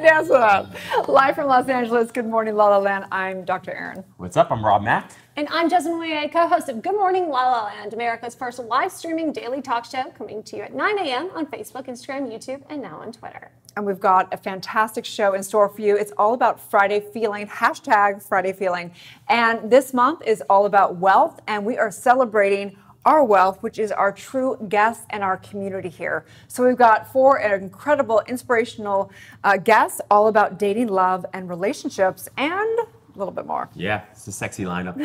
dance with us. Live from Los Angeles, good morning, La La Land. I'm Dr. Erin. What's up? I'm Rob Mack. And I'm Jasmine Moyer, co-host of Good Morning La La Land, America's first live streaming daily talk show, coming to you at 9 a.m. on Facebook, Instagram, YouTube, and now on Twitter. And we've got a fantastic show in store for you. It's all about Friday feeling, hashtag Friday feeling. And this month is all about wealth, and we are celebrating our wealth, which is our true guests and our community here. So we've got four incredible, inspirational guests all about dating, love, and relationships, and a little bit more. Yeah, it's a sexy lineup.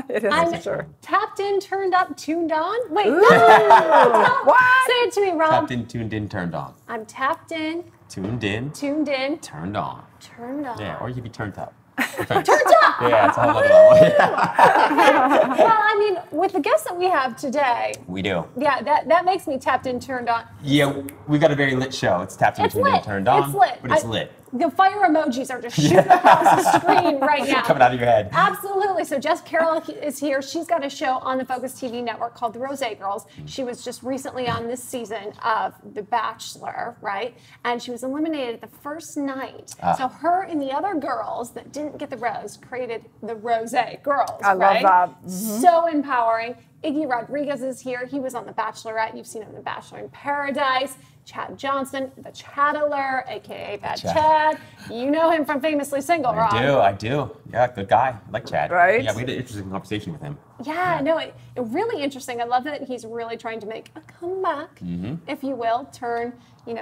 It is, I'm for sure. Tapped in, turned up, tuned on. Wait, Ooh. no. What? Say it to me, Rob. Tapped in, tuned in, turned on. I'm tapped in, Tuned in, turned on. turned on. Yeah, or you could be turned up. Turned up! Yeah, it's a whole other level. Well, I mean, with the guests that we have today, We do. yeah, that makes me tapped in, turned on. Yeah, we've got a very lit show. It's tapped in, It's tuned in, lit. turned on. It's lit. But it's lit. The fire emojis are just shooting across the screen right now. Coming out of your head. Absolutely. So Jess Carroll is here. She's got a show on the Focus TV network called The Rose Girls. She was just recently on this season of The Bachelor, right? And she was eliminated the first night. So her and the other girls that didn't get the rose created the Rose Girls. I love that. Mm-hmm. So empowering. Iggy Rodriguez is here. He was on The Bachelorette. You've seen him in The Bachelor in Paradise. Chad Johnson, the Chattler, a.k.a. Bad Chad. You know him from Famously Single, Rob. I do. Yeah, good guy. I like Chad. Right? Yeah, we had an interesting conversation with him. Yeah, no, it really interesting. I love that he's really trying to make a comeback, if you will, turn,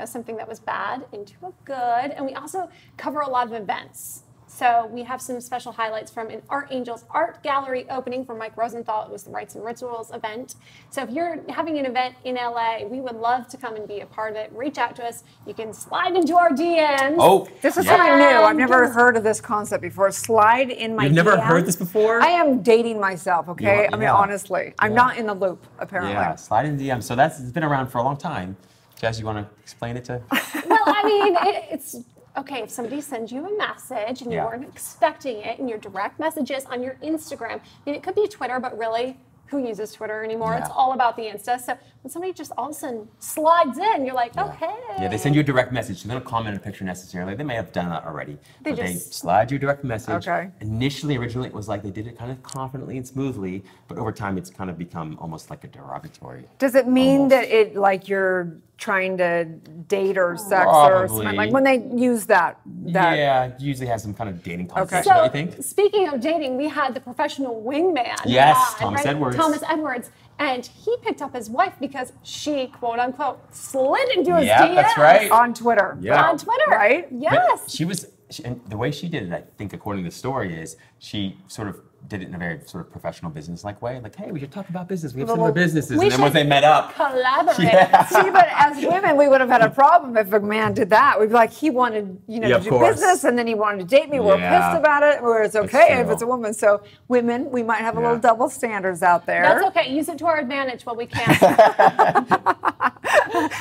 something that was bad into a good. And we also cover a lot of events. So we have some special highlights from an Art Angels Art Gallery opening for Mike Rosenthal. It was the Rites and Rituals event. So if you're having an event in LA, we would love to come and be a part of it. Reach out to us. You can slide into our DMs. Oh, This is something new. I've never heard of this concept before. Slide in my You've never DMs. heard this before? I am dating myself, okay? Yeah. I mean, honestly. I'm not in the loop, apparently. Yeah, slide in the DM. So it's been around for a long time. Jess, you want to explain it to? Well, I mean, it's... Okay, if somebody sends you a message and you weren't expecting it, and your direct messages on your Instagram, I mean, it could be Twitter, but really, who uses Twitter anymore? Yeah. It's all about the Insta. So when somebody just all of a sudden slides in, you're like, oh, hey. Yeah, they send you a direct message. So they don't comment on a picture necessarily. They may have done that already. They They just- slide you a direct message. Okay. Originally, it was like they did it kind of confidently and smoothly, but over time, it's kind of become almost like a derogatory. Does it mean Almost. that it, like, you're trying to date or sex or something? Like, when they use that. Yeah, it usually has some kind of dating context, Okay. don't So you think? speaking of dating, we had the professional wingman. Yes, on, Thomas right? Edwards. Thomas Edwards. And he picked up his wife because she, quote unquote, slid into his Yeah, DMs. that's right. On Twitter. Yeah. On Twitter. Right? Yes. But and the way she did it, I think, according to the story, is she sort of did it in a very sort of professional business-like way. Like, hey, we should talk about business. We have similar businesses. we And then once should they met up, Collaborate. Yeah. See, but as women, we would have had a problem if a man did that. We'd be like, he wanted, Yeah, to of do course. business, and then he wanted to date me. We're Yeah. pissed about it, where it's That's okay if true. it's a woman. So women, we might have a Yeah. little double standards out there. That's okay. Use it to our advantage while we can.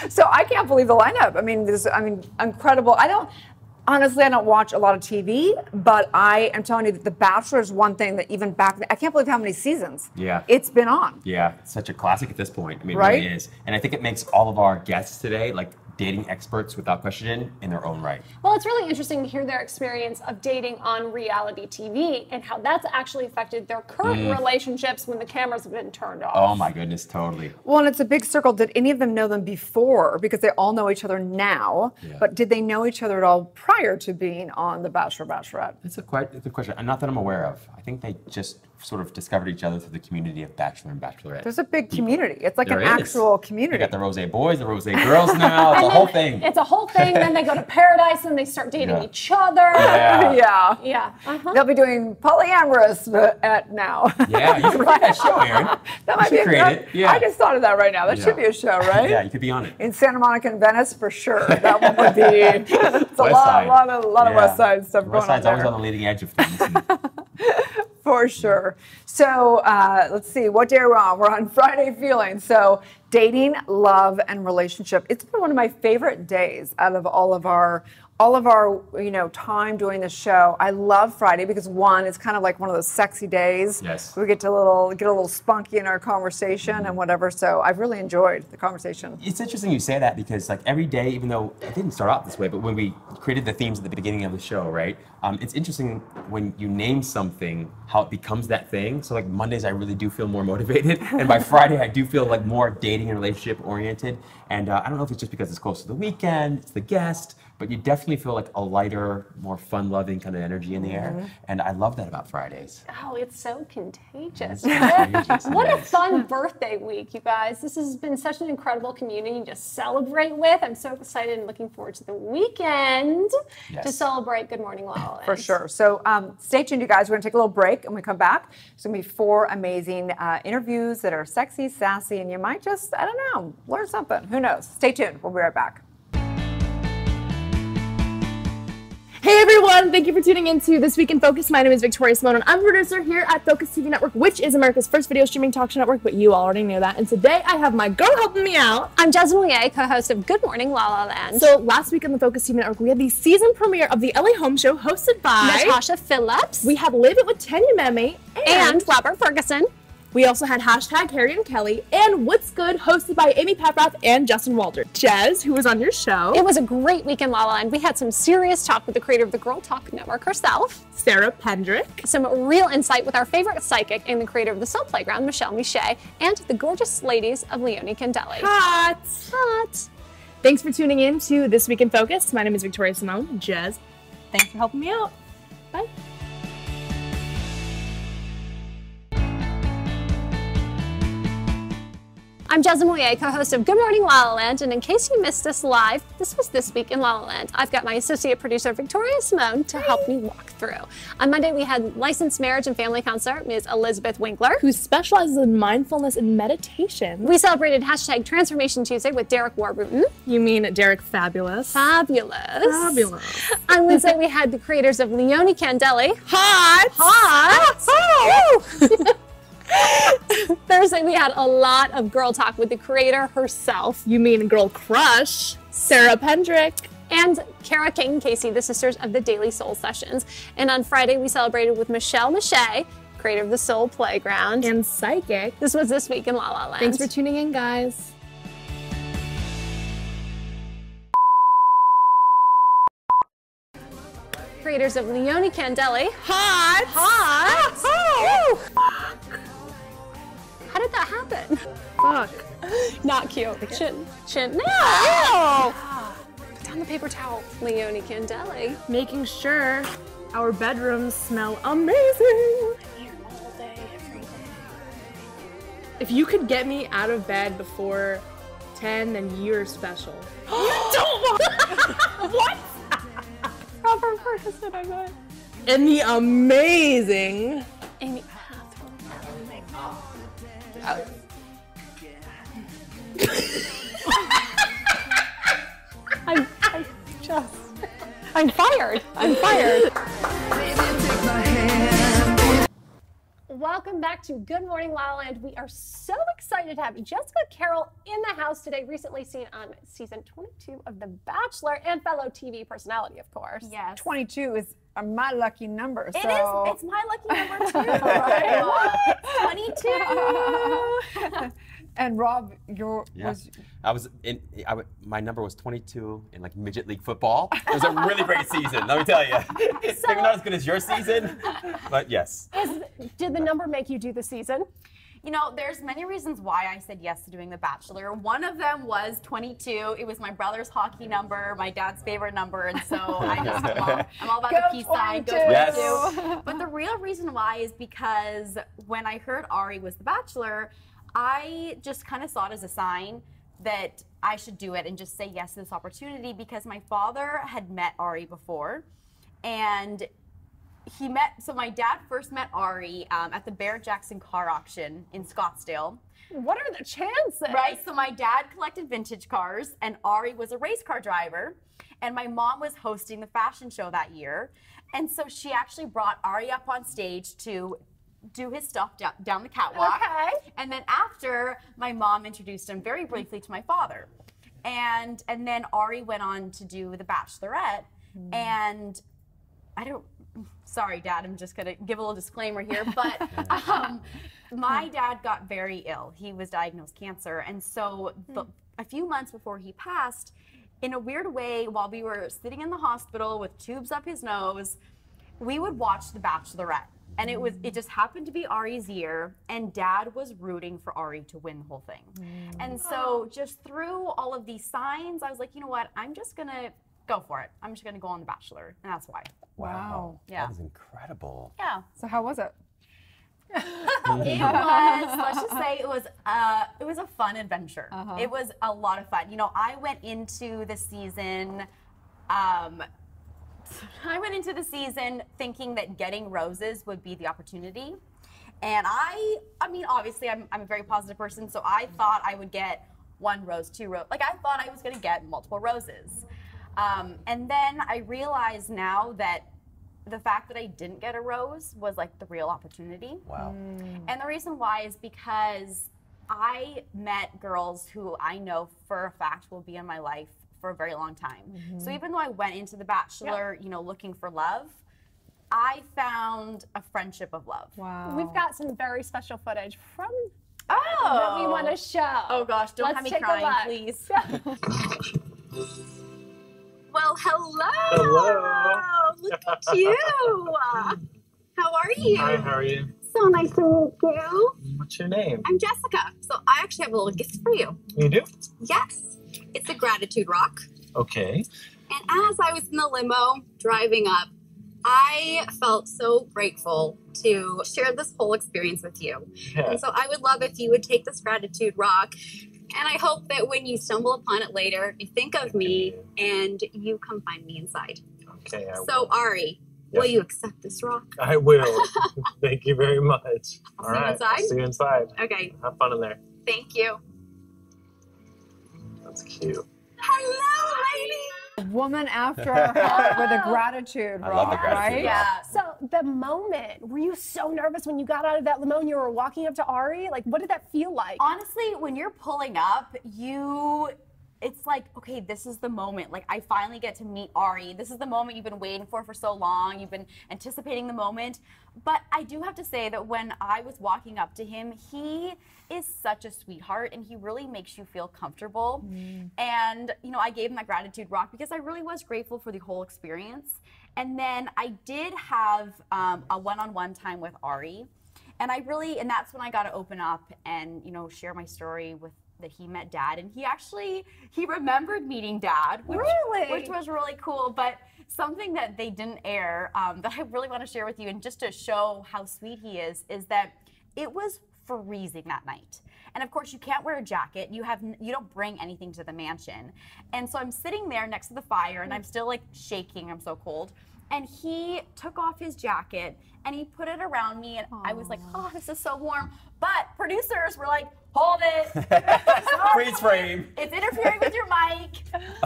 So I can't believe the lineup. I mean, incredible. Honestly, I don't watch a lot of TV, but I am telling you that The Bachelor is one thing that even back then, I can't believe how many seasons it's been on. yeah, it's such a classic at this point. I mean, Right? it really is. And I think it makes all of our guests today, like, dating experts without question in their own right. Well, it's really interesting to hear their experience of dating on reality TV and how that's actually affected their current relationships when the cameras have been turned off. Oh my goodness, totally. Well, and it's a big circle. Did any of them know them before? Because they all know each other now. Yeah. But did they know each other at all prior to being on The Bachelor, Bachelorette? That's quite a good question. Not that I'm aware of. I think they just sort of discovered each other through the community of Bachelor and Bachelorette. There's a big community. It's like There an is. actual They community. got the Rose Boys, the Rose Girls now. It's a whole thing. It's a whole thing. Then they go to Paradise and they start dating Yeah. each other. Yeah. Yeah. Yeah. Uh-huh. They'll be doing polyamorous at now. Yeah, you should create that show, Erin. That might you be should create it. Yeah. I just thought of that right now. That should be a show, right? Yeah, you could be on it. In Santa Monica and Venice, for sure. That one would be. It's a West lot Side. of Yeah. West Side stuff West going on Side's always there. on the leading edge of things. For sure. So let's see, what day are we on? We're on Friday Feeling. So dating, love, and relationship. It's been one of my favorite days out of all of our time doing the show. I love Friday because one, it's kind of like one of those sexy days. Yes. We get a little spunky in our conversation and whatever. So I've really enjoyed the conversation. It's interesting you say that because like every day, even though it didn't start out this way, but when we created the themes at the beginning of the show, right? It's interesting when you name something, how it becomes that thing. So like Mondays, I really do feel more motivated. And by Friday, I do feel like more dating and relationship oriented. And I don't know if it's just because it's close to the weekend, it's the guest, but you definitely feel like a lighter, more fun-loving kind of energy in the air. And I love that about Fridays. Oh, it's so contagious. Contagious, What a yes. fun birthday week, you guys. This has been such an incredible community to celebrate with. I'm so excited and looking forward to the weekend to celebrate Good Morning LaLa. For sure. So stay tuned, you guys. We're going to take a little break, and when we come back, it's going to be 4 amazing interviews that are sexy, sassy, and you might just, I don't know, learn something. Who knows? Stay tuned. We'll be right back. Hey everyone, thank you for tuning in to This Week in Focus. My name is Victoria Simone and I'm a producer here at Focus TV Network, which is America's first video streaming talk show network, but you already knew that. And today I have my girl helping me out. I'm Jasmine Lier, co-host of Good Morning LaLa Land. So last week on the Focus TV Network, we had the season premiere of the LA Home Show hosted by Natasha Phillips. We had Live It with Tanya Meme and Robert Ferguson. We also had hashtag Harry and Kelly and What's Good, hosted by Amy Paprath and Justin Walter. Jez, who was on your show. It was a great week in LaLa, and we had some serious talk with the creator of the Girl Talk Network herself, Sarah Pendrick. some real insight with our favorite psychic and the creator of the Soul Playground, Michelle Miche, and the gorgeous ladies of Leonie Candelli. Hot. Hot. Thanks for tuning in to This Week in Focus. My name is Victoria Simone. Jez, thanks for helping me out. Bye. I'm Jasmine Lier, co-host of Good Morning LaLa Land, and in case you missed this live, this was This Week in LaLa Land. I've got my associate producer, Victoria Simone, to help me walk through. On Monday, we had licensed marriage and family counselor, Ms. Elizabeth Winkler, Who specializes in mindfulness and meditation. We celebrated hashtag Transformation Tuesday with Derek Warburton. You mean Derek Fabulous? Fabulous. Fabulous. On Wednesday, we had the creators of Leonie Candelli. Hot! Hot! Thursday, we had a lot of girl talk with the creator herself. You mean Girl Crush? Sarah Pendrick. And Kara King Casey, the sisters of the Daily Soul Sessions. And on Friday, we celebrated with Michelle Miche, creator of the Soul Playground. And Psychic. This was This Week in LaLa Land. Thanks for tuning in, guys. Creators of Leonie Candelli. Hot! Hot! How did that happen? Fuck. Not cute. Chin. No! Put down the paper towel. Leonie Candelli. Making sure our bedrooms smell amazing. Here all day, every day. If you could get me out of bed before 10, then you're special. You don't want What? Robert Ferguson, I got it. And the amazing Amy. I'm fired. Welcome back to Good Morning LaLa Land. We are so excited to have Jessica Carroll in the house today, recently seen on season 22 of The Bachelor and fellow TV personality, of course. Yes. 22 is my lucky number. It so. is. It's my lucky number too. Right? What? 22. And Rob, My number was 22 in like midget league football. It was a really great season, let me tell you. Maybe not as good as your season, but yes. Did the number make you do the season? You know, there's many reasons why I said yes to doing The Bachelor. One of them was 22. It was my brother's hockey number, my dad's favorite number, and so I'm all about the peace sign. Go 22. Yes. But the real reason why is because when I heard Ari was The Bachelor, I just kind of saw it as a sign that I should do it and just say yes to this opportunity, because my father had met Ari before, and so my dad first met Ari at the Barrett-Jackson car auction in Scottsdale. What are the chances? Right, so my dad collected vintage cars, and Ari was a race car driver, and my mom was hosting the fashion show that year, and so she actually brought Ari up on stage to do his stuff down the catwalk. Okay. And then after, my mom introduced him very briefly to my father. And then Ari went on to do The Bachelorette. And sorry, Dad, I'm just gonna give a little disclaimer here, but my dad got very ill. He was diagnosed cancer. And so a few months before he passed, in a weird way, while we were sitting in the hospital with tubes up his nose, we would watch The Bachelorette. And it just happened to be Ari's year, and Dad was rooting for Ari to win the whole thing. And so just through all of these signs, I was like, you know what? I'm just gonna go for it. I'm just gonna go on The Bachelor, and that's why. Wow. Yeah. That is incredible. Yeah. So how was it? It was, let's just say it was a fun adventure. It was a lot of fun. You know, I went into the season thinking that getting roses would be the opportunity. And I mean, obviously I'm a very positive person, so I thought I would get 1 rose, 2 rose. Like, I thought I was gonna get multiple roses. And then I realize now that the fact that I didn't get a rose was like the real opportunity. Wow. And the reason why is because I met girls who I know for a fact will be in my life for a very long time. So even though I went into The Bachelor, you know, looking for love, I found a friendship of love. Wow. We've got some very special footage from Oh. that we want to show. Oh gosh, don't Let's have me take a crying, look. please. Well, hello. Hello. Look at you. How are you? Hi, how are you? So nice to meet you. What's your name? I'm Jessica. So I actually have a little gift for you. You do? Yes. It's a gratitude rock. Okay. And as I was in the limo driving up, I felt so grateful to share this whole experience with you. Yeah. And so I would love if you would take this gratitude rock. And I hope that when you stumble upon it later, you think of me and you come find me inside. Okay. So Ari, will you accept this rock? I will. Thank you very much. I'll All see you right. inside? See you inside. Okay, Have fun in there. thank you. That's cute. Hello, lady. A woman after our heart with a gratitude I love the rock, gratitude right? rock. Yeah. So the moment, were you so nervous when you got out of that limo and you were walking up to Ari? Like, what did that feel like? Honestly, when you're pulling up, it's like, okay, this is the moment. Like, I finally get to meet Ari. This is the moment you've been waiting for so long. You've been anticipating the moment. But I do have to say that when I was walking up to him, he is such a sweetheart and he really makes you feel comfortable. And, you know, I gave him that gratitude rock because I really was grateful for the whole experience. And then I did have a one-on-one time with Ari. And that's when I got to open up and, you know, share my story with that he met Dad, and he remembered meeting Dad, which was really cool. But something that they didn't air that I really want to share with you, and just to show how sweet he is that it was freezing that night. And of course, you can't wear a jacket. You don't bring anything to the mansion. And so I'm sitting there next to the fire, and I'm still like shaking. I'm so cold. And he took off his jacket and he put it around me, and I was like, oh, this is so warm. But producers were like, hold it. Freeze frame. It's interfering with your mic.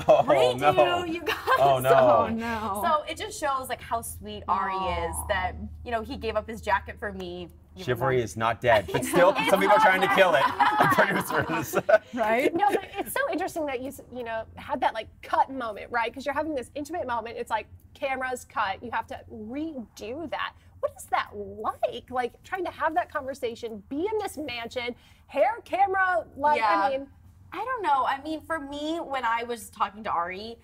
Oh, Redo, no. you guys. Oh, no. Oh, no. So it just shows like how sweet Ari is that, you know, he gave up his jacket for me. even Chivalry though- is not dead, but still, some people are trying to kill it. The producers. Right? No, but it's so interesting that you know, had that like cut moment, right? Because you're having this intimate moment. It's like cameras cut. You have to redo that. What is that like? Like trying to have that conversation, be in this mansion, hair, camera, like, Yeah. I mean, I don't know. I mean, for me, when I was talking to Ari,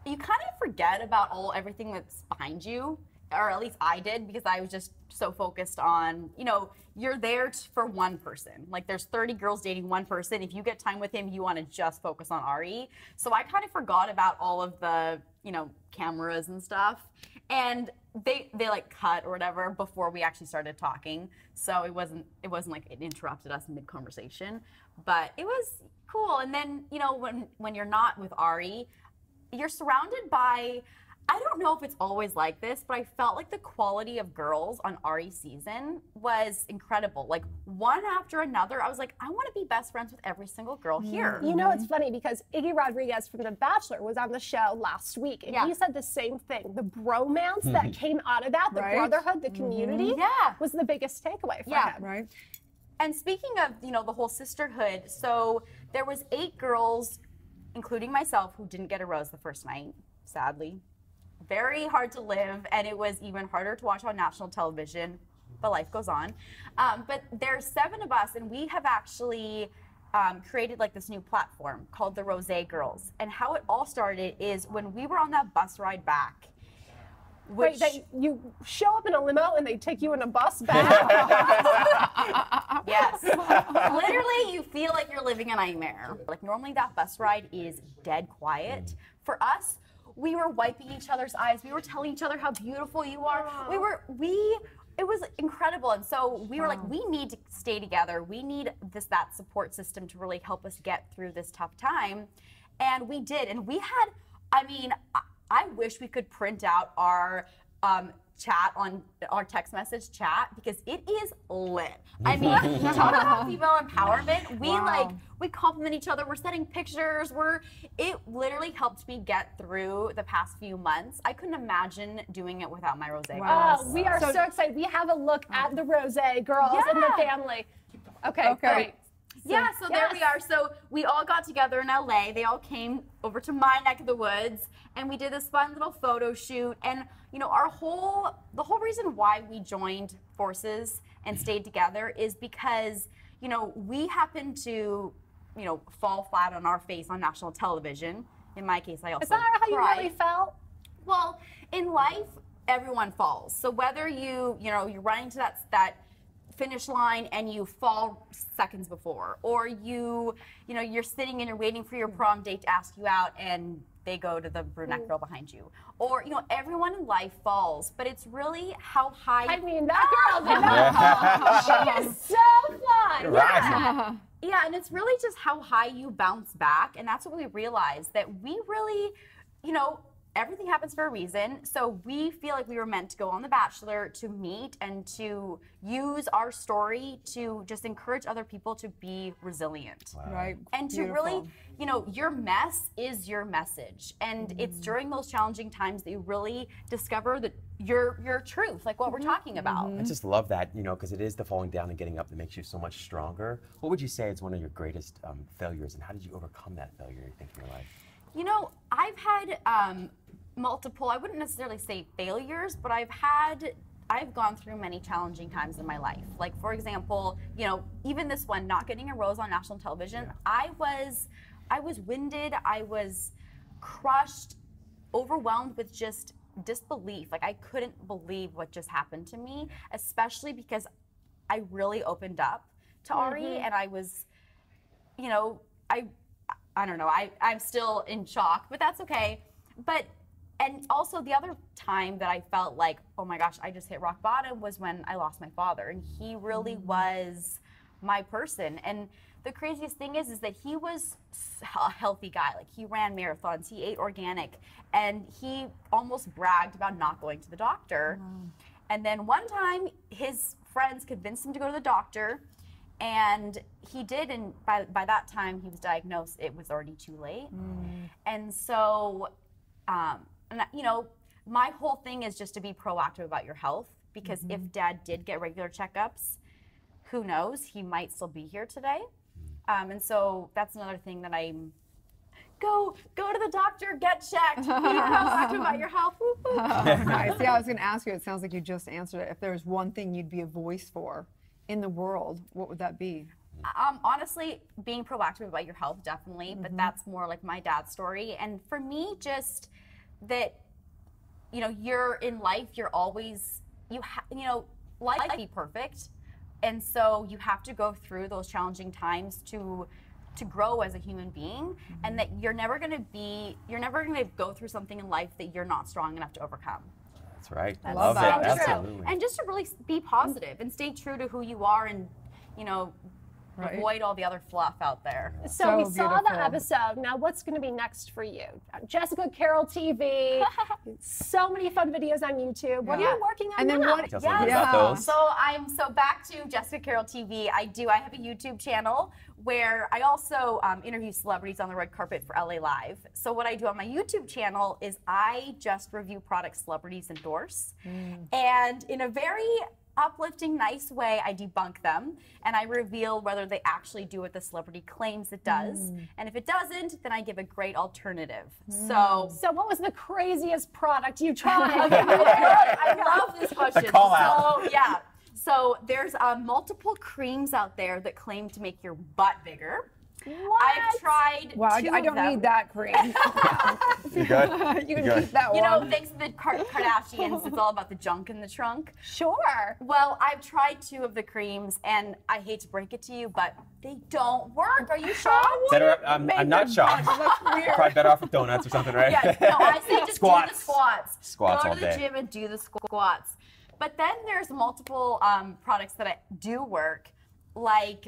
you kind of forget about everything that's behind you, or at least I did, because I was just so focused on, you know, you're there for one person. Like there's 30 girls dating one person. If you get time with him, you want to just focus on Ari. So I kind of forgot about all of the, you know, cameras and stuff. And they like cut or whatever before we actually started talking. So it wasn't like it interrupted us mid conversation, but it was cool. And then, you know, when you're not with Ari, you're surrounded by, I don't know if it's always like this, but I felt like the quality of girls on Ari's season was incredible. Like one after another, I was like, I want to be best friends with every single girl here. you know, it's funny because Iggy Rodriguez from The Bachelor was on the show last week, and Yeah. he said the same thing. The bromance that came out of that, the Right. brotherhood, the community, Yeah. was the biggest takeaway for Yeah. him. Right? And speaking of, you know, the whole sisterhood, so there was 8 girls, including myself, who didn't get a rose the first night, sadly. Very hard to live, and it was even harder to watch on national television, but life goes on. But there's 7 of us, and we have actually created like this new platform called the Rosé Girls. And how it all started is when we were on that bus ride back. Wait, you show up in a limo and they take you in a bus back? Yes. Literally, you feel like you're living a nightmare. Like normally that bus ride is dead quiet. For us, we were wiping each other's eyes. We were telling each other how beautiful you are. It was incredible. And so we were like, we need to stay together. We need that support system to really help us get through this tough time. And we did. And we had, I mean, I wish we could print out our chat on our text message chat because it is lit. I mean, talk about female empowerment. We compliment each other. We're sending pictures. It literally helped me get through the past few months. I couldn't imagine doing it without my Rosé girls. We are so excited. We have a look at the Rosé girls and the family. Okay, great. So there we are. So we all got together in LA. They all came over to my neck of the woods and we did this fun little photo shoot. And you know, the whole reason why we joined forces and stayed together is because, you know, we happened to, you know, fall flat on our face on national television. In my case, I also Is that how cried. you really felt? Well, in life, everyone falls. So whether you're running to that finish line and you fall seconds before, or you're sitting and you're waiting for your prom date to ask you out and they go to the brunette girl behind you, or everyone in life falls, but it's really how high. I mean, that girl did not fall. She is so fun. Yeah, and it's really just how high you bounce back, and that's what we realized, that we really, everything happens for a reason. So we feel like we were meant to go on The Bachelor to meet and to use our story to just encourage other people to be resilient. Wow. Right. And to really, your mess is your message. And it's during those challenging times that you really discover that your truth, like what we're talking about. I just love that, because it is the falling down and getting up that makes you so much stronger. What would you say is one of your greatest failures, and how did you overcome that failure, you think, in your life? I've had multiple, I wouldn't necessarily say failures, but I've gone through many challenging times in my life. Like, for example, even this one, not getting a rose on national television, I was winded, I was crushed, overwhelmed with just disbelief. Like, I couldn't believe what just happened to me, especially because I really opened up to Ari, and I was, I don't know, I'm still in shock, but that's okay. And also the other time that I felt like, oh my gosh, I just hit rock bottom was when I lost my father. And he really was my person. And the craziest thing is that he was a healthy guy. Like, he ran marathons, he ate organic, and he almost bragged about not going to the doctor. And then one time his friends convinced him to go to the doctor, and he did, and by that time he was diagnosed, it was already too late. And so, my whole thing is just to be proactive about your health, because if Dad did get regular checkups, who knows, he might still be here today. And so that's another thing that I'm, go to the doctor, get checked, be proactive about your health. Nice. Yeah, I was going to ask you, it sounds like you just answered it. If there was one thing you'd be a voice for in the world, what would that be? Honestly, being proactive about your health, definitely, but that's more like my dad's story. And for me, just that, you're in life, you're always, life can't be perfect. And so you have to go through those challenging times to grow as a human being, and that you're never going to go through something in life that you're not strong enough to overcome. That's right. I love love it. that. Absolutely. And just to really be positive and stay true to who you are, and avoid all the other fluff out there. So we saw the beautiful. episode. Now what's going to be next for you? Jessica Carroll TV, so many fun videos on YouTube. What are you working on And then now? what? Tell us a little bit about those. So back to Jessica Carroll TV. I have a YouTube channel where I also interview celebrities on the red carpet for LA Live. So what I do on my YouTube channel is I just review products celebrities endorse, and in a very uplifting, nice way, I debunk them and I reveal whether they actually do what the celebrity claims it does. And if it doesn't, then I give a great alternative. So what was the craziest product you tried? I love this question. The call out. So there's multiple creams out there that claim to make your butt bigger. What? I've tried Wow, two I of don't them. need that cream. You good? You can good? keep that You one. know, thanks to the Kardashians, it's all about the junk in the trunk. Sure. Well, I've tried two of the creams, and I hate to break it to you, but they don't work. Are you shocked? Better, I'm not shocked. Probably better off with donuts or something, right? Yeah, no, I say just Squats. do the squats. Squats Go all to the day. gym and do the squats. But then there's multiple products that do work. Like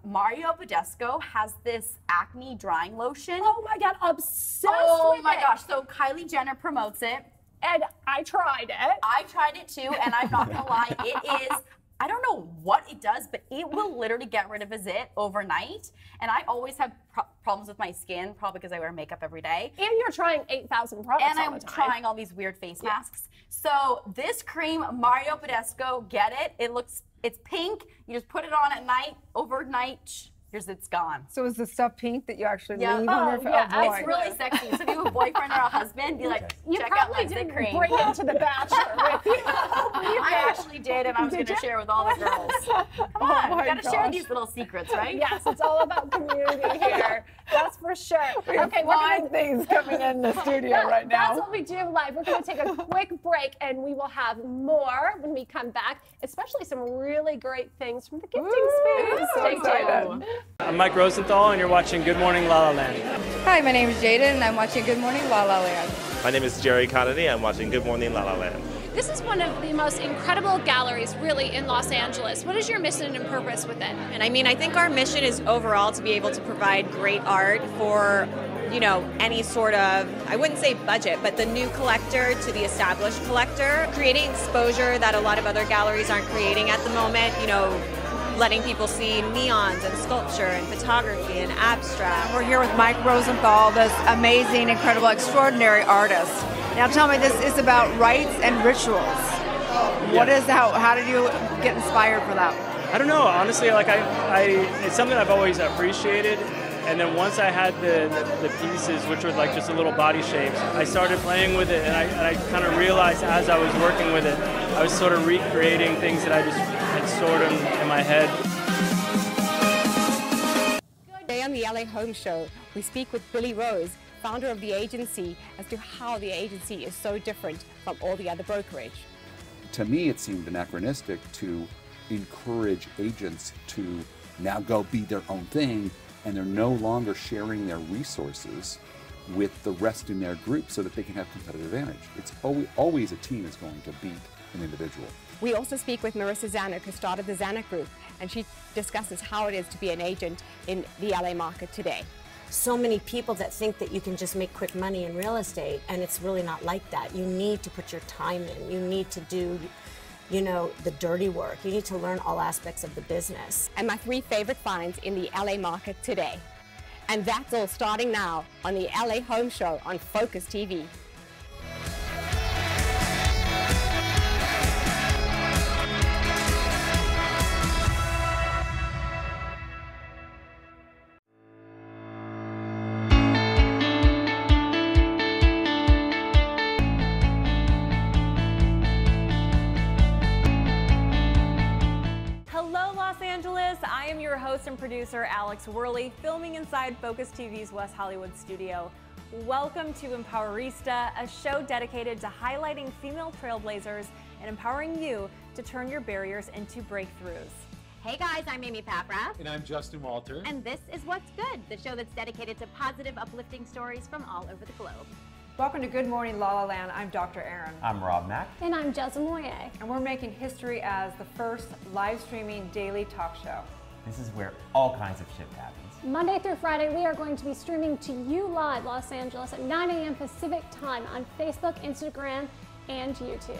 Mario Badescu has this acne drying lotion. Oh my God, obsessed Oh with my it. gosh, so Kylie Jenner promotes it. And I tried it. I tried it too, and I'm not gonna lie, it is, I don't know what it does, but it will literally get rid of a zit overnight. And I always have problems with my skin, probably because I wear makeup every day. And you're trying 8,000 products And all I'm the time. trying all these weird face masks. So this cream, Mario Badescu, get it. It's pink. You just put it on at night, overnight, your zit's gone. So is the stuff pink that you actually Yeah. leave Oh, on your face? yeah, Oh, boy. It's really sexy. So if you have a boyfriend or a husband, be like, You check out my probably zit didn't cream. bring it to the Bachelor with you. I actually did, and I was going to share with all the girls. Come on, my we got to share gosh. these little secrets, right? Yes, it's all about community here. That's for sure. Okay, we're Fine gonna, things coming in the studio right now. That's what we do live. We're going to take a quick break, and we will have more when we come back, especially some really great things from the gifting space. so Stay excited. tuned. I'm Mike Rosenthal, and you're watching Good Morning La La Land. Hi, my name is Jada, and I'm watching Good Morning La La Land. My name is Jerry Connolly. I'm watching Good Morning La La Land. This is one of the most incredible galleries, really, in Los Angeles. What is your mission and purpose with it? And I mean, I think our mission is overall to be able to provide great art for, you know, any sort of, I wouldn't say budget, but the new collector to the established collector, creating exposure that a lot of other galleries aren't creating at the moment, you know, letting people see neons and sculpture and photography and abstract. We're here with Mike Rosenthal, this amazing, incredible, extraordinary artist. Now tell me, this is about rites and rituals. What is, how did you get inspired for that? I don't know, honestly, like it's something I've always appreciated. And then once I had the pieces, which were like just a little body shapes, I started playing with it, and I kind of realized as I was working with it, I was sort of recreating things that I just had stored in my head. Today on the LA Home Show, we speak with Billy Rose, founder of the agency, as to how the agency is so different from all the other brokerage. To me, it seemed anachronistic to encourage agents to now go be their own thing, and they're no longer sharing their resources with the rest in their group so that they can have competitive advantage. It's always a team is going to beat an individual. We also speak with Marissa Zanuck, who started the Zanuck Group, and she discusses how it is to be an agent in the LA market today. So many people that think that you can just make quick money in real estate, and it's really not like that. You need to put your time in. You need to do, you know, the dirty work. You need to learn all aspects of the business. And my 3 favorite finds in the LA market today. And that's all starting now on the LA Home Show on Focus TV. Hello, Los Angeles. I am your host and producer, Alex Worley, filming inside Focus TV's West Hollywood studio. Welcome to Empowerista, a show dedicated to highlighting female trailblazers and empowering you to turn your barriers into breakthroughs. Hey guys, I'm Amy Paprath. And I'm Justin Walter. And this is What's Good, the show that's dedicated to positive, uplifting stories from all over the globe. Welcome to Good Morning La La Land. I'm Dr. Erin. I'm Rob Mack. And I'm Jessa Moye. And we're making history as the first live streaming daily talk show. This is where all kinds of shit happens. Monday through Friday, we are going to be streaming to you live, Los Angeles, at 9 a.m. Pacific time on Facebook, Instagram, and YouTube.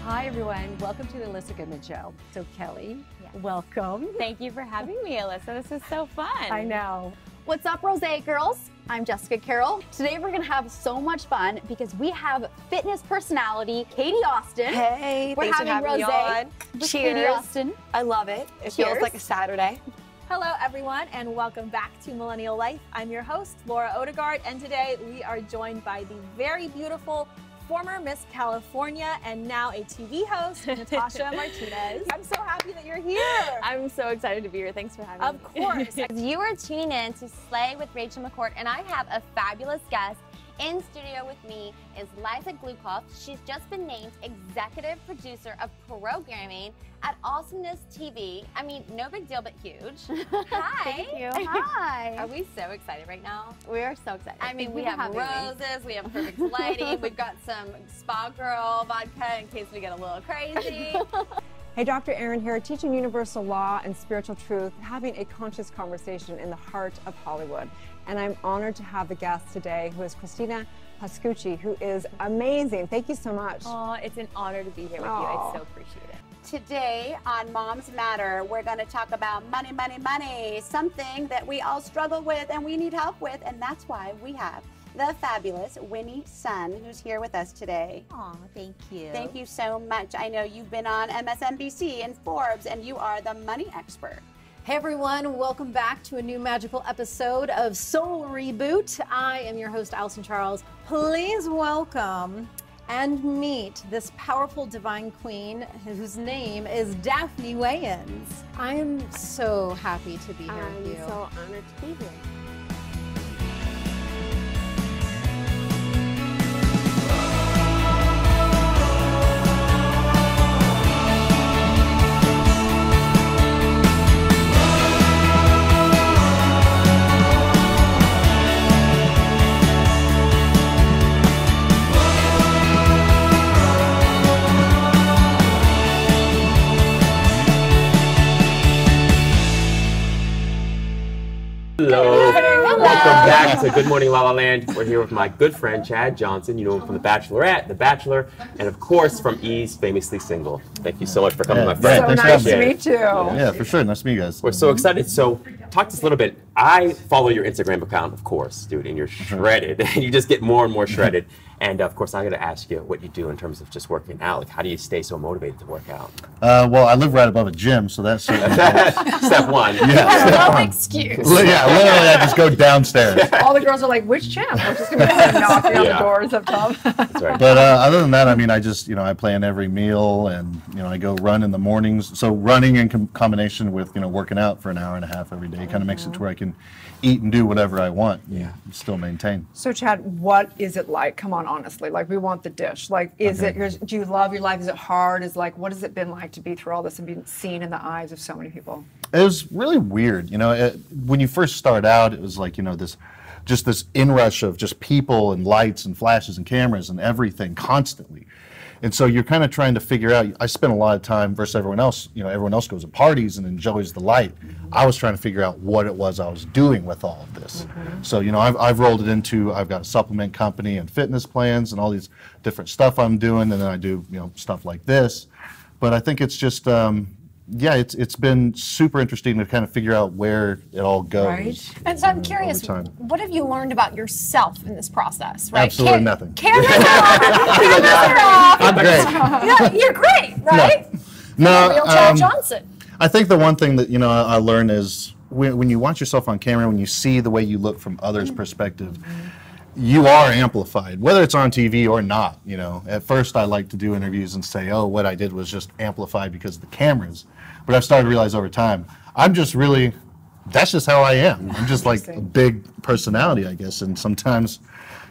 Hi everyone, welcome to the Alyssa Goodman Show. So Kelly, welcome. Thank you for having me, Alyssa. This is so fun. I know. What's up, Rose girls? I'm Jessica Carroll. Today we're gonna have so much fun because we have fitness personality Katie Austin. Hey, we're thanks for having me on. with Cheers. Katie Austin. I love it. It Cheers. feels like a Saturday. Hello, everyone, and welcome back to Millennial Life. I'm your host, Laura Odegaard, and today we are joined by the very beautiful former Miss California and now a TV host, Natasha Martinez. I'm so happy that you're here. I'm so excited to be here. Thanks for having me. Of course. You are tuning in to Slay with Rachel McCourt, and I have a fabulous guest. In studio with me is Liza Glukoff. She's just been named executive producer of programming at Awesomeness TV. I mean, no big deal, but huge. Hi. Thank you. Hi. Are we so excited right now? We are so excited. I mean, we have roses, we have perfect lighting, we've got some Spa Girl vodka in case we get a little crazy. Hey, Dr. Erin here, teaching universal law and spiritual truth, having a conscious conversation in the heart of Hollywood. And I'm honored to have the guest today, who is Christina Pascucci, who is amazing. Thank you so much. Oh, it's an honor to be here with you. I so appreciate it. Today on Moms Matter, we're going to talk about money, money, money, something that we all struggle with and we need help with, and that's why we have the fabulous Winnie Sun, who's here with us today. Aw, thank you. Thank you so much. I know you've been on MSNBC and Forbes, and you are the money expert. Hey everyone, welcome back to a new magical episode of Soul Reboot. I am your host, Allison Charles. Please welcome and meet this powerful divine queen whose name is Daphne Wayans. I am so happy to be here with you. I'm so honored to be here. Hello. Welcome back to Good Morning La La Land. We're here with my good friend Chad Johnson. You know him from The Bachelorette, The Bachelor, and of course from E's Famously Single. Thank you so much for coming, my friend. So nice to meet you. Yeah, for sure. Nice to meet you guys. We're so excited. So talk to us a little bit. I follow your Instagram account, of course, dude, and you're shredded. You just get more and more shredded. And of course, I got to ask you what you do in terms of just working out. Like, how do you stay so motivated to work out? Well, I live right above a gym, so that's step one. Yeah, no excuse. Yeah, literally, I just go downstairs. All the girls are like, which gym? We're just going to be knocking on the doors up top. That's right. But other than that, I mean, I just, I plan every meal, and, I go run in the mornings. So running in combination with, working out for an hour and a half every day kind of makes it to where I can eat and do whatever I want. Yeah, and still maintain. So Chad, what is it like? Come on, honestly, like we want the dish. Like, is it do you love your life? Is it hard? Is like, what has it been like to be through all this and be seen in the eyes of so many people? It was really weird. When you first start out, it was like, this inrush of just people and lights and flashes and cameras and everything constantly. And so you're kind of trying to figure out, I spent a lot of time versus everyone else, everyone else goes to parties and enjoys the light. I was trying to figure out what it was I was doing with all of this. So, I've rolled it into, I've got a supplement company and fitness plans and all these different stuff I'm doing, and then I do, stuff like this. But I think it's just, it's been super interesting to kind of figure out where it all goes. Right. And so I'm curious, what have you learned about yourself in this process? Right? Absolutely nothing. Cameras are off. I'm great. Yeah, you're great, right? No, Real Chad Johnson. I think the one thing that I learned is when you watch yourself on camera, when you see the way you look from others' perspective, you are amplified, whether it's on TV or not. At first I like to do interviews and say, oh, what I did was just amplified because of the cameras. But I've started to realize over time, I'm just really, that's just how I am. I'm just like a big personality, I guess. And sometimes,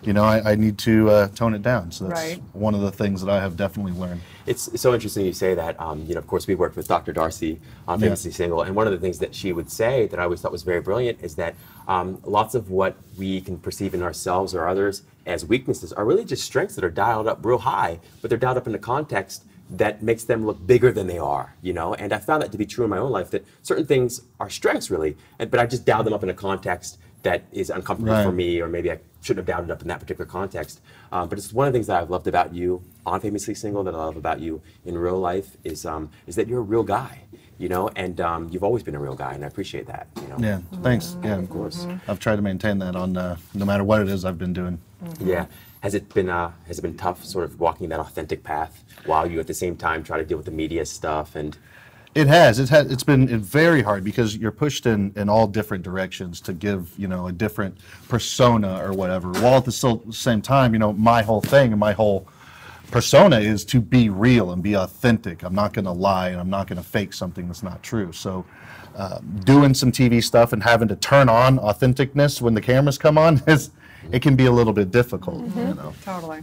I need to tone it down. So that's one of the things that I have definitely learned. It's so interesting you say that. Of course, we worked with Dr. Darcy on Famously Single, and one of the things that she would say that I always thought was very brilliant is that lots of what we can perceive in ourselves or others as weaknesses are really just strengths that are dialed up real high, but they're dialed up in a context that makes them look bigger than they are, and I found that to be true in my own life, that certain things are strengths really, but I just dialed them up in a context that is uncomfortable for me, or maybe I shouldn't have doubted up in that particular context. But it's one of the things that I've loved about you on Famously Single, that I love about you in real life, is that you're a real guy, you know, and you've always been a real guy, and I appreciate that, you know. Yeah, thanks. Yeah, of course. I've tried to maintain that on no matter what it is I've been doing. Yeah. Has it been tough, sort of walking that authentic path while you at the same time try to deal with the media stuff? And It has. It's been very hard because you're pushed in all different directions to give, you know, a different persona or whatever. While at the same time, you know, my whole thing and my whole persona is to be real and be authentic. I'm not going to lie, and I'm not going to fake something that's not true. So doing some TV stuff and having to turn on authenticness when the cameras come on, it can be a little bit difficult, you know. Totally.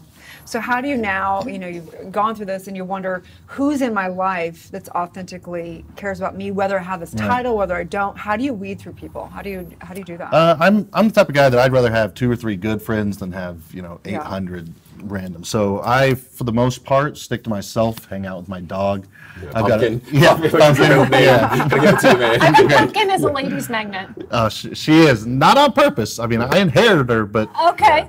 So how do you now, you know, you've gone through this and you wonder who's in my life that's authentically cares about me, whether I have this title, whether I don't. How do you weed through people? How do you do that? I'm the type of guy that I'd rather have 2 or 3 good friends than have, you know, 800 random. So I, for the most part, stick to myself, hang out with my dog. I've got Pumpkin. Pumpkin. Yeah. Gotta give it to you, man. I think Pumpkin is a ladies' magnet. She is, not on purpose. I mean, I inherited her, but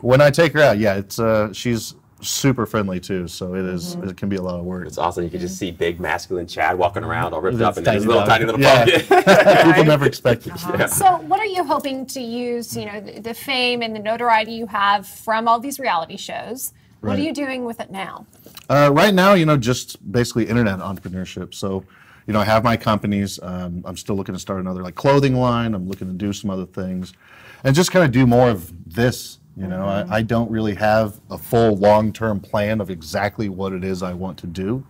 when I take her out, it's she's super friendly too, so it is. It can be a lot of work. It's awesome. You can just see big masculine Chad walking around all ripped up, and then his little tiny little pumpkin. People never expect it. So what are you hoping to use, you know, the fame and the notoriety you have from all these reality shows? What are you doing with it now? Right now, you know, just basically internet entrepreneurship. So, you know, I have my companies. I'm still looking to start another like clothing line. I'm looking to do some other things, and just kind of do more of this. You know, I don't really have a full long-term plan of exactly what it is I want to do.